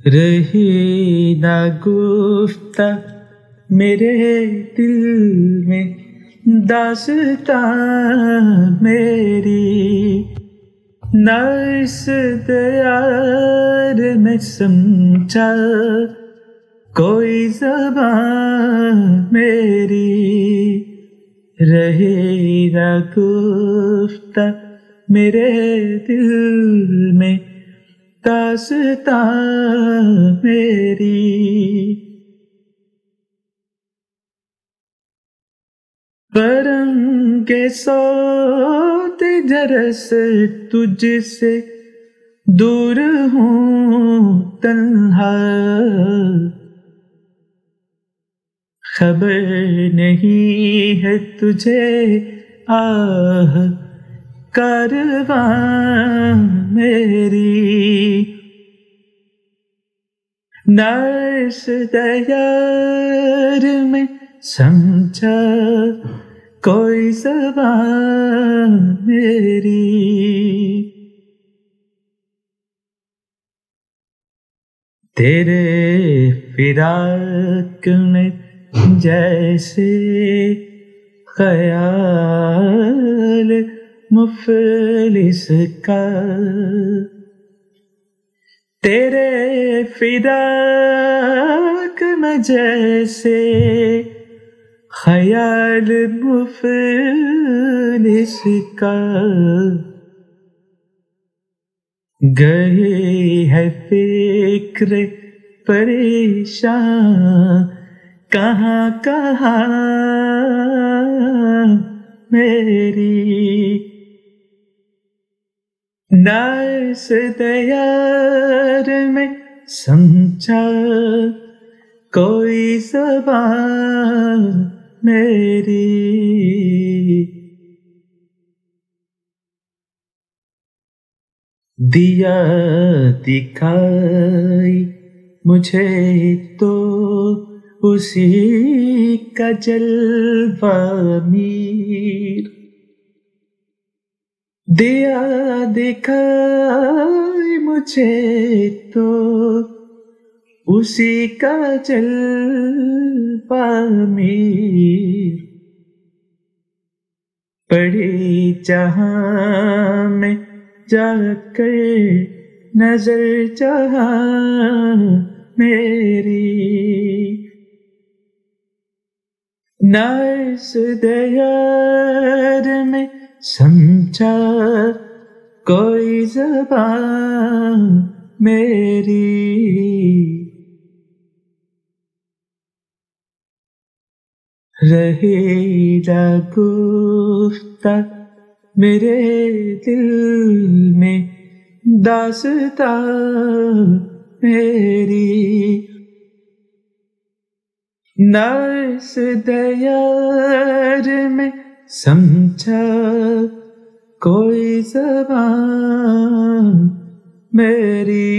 रही ना गुफ्ता मेरे दिल में दास्तां मेरी, ना इस दयार में समझा कोई ज़बान मेरी। रही ना गुफ्ता मेरे दिल में दास्तां मेरी। बरंगे सोते जरस तुझसे दूर हूँ तन्हा, खबर नहीं है तुझे आह कारवां मेरी। ना इस दयार में समझा कोई ज़बान मेरी। तेरे फिराक में जैसे ख्याल मुफलिस का, तेरे फिराक में जैसे ख्याल मुफलिस का। गई है फिक्र परेशान कहाँ कहाँ मेरी। ना इस दयार में समझा कोई ज़बान मेरी। दिया दिखाई मुझे तो उसी का जलवा मीर। दिया दिखाई मुझे तो उसी का जलवा मीर। पड़ी जहां में जाकर नजर जहां मेरी। ना इस दयार में समझा कोई ज़बान मेरी। रही ना गुफ्ता मेरे दिल में दास्तां मेरी। ना इस दयार में समझा कोई ज़बान मेरी।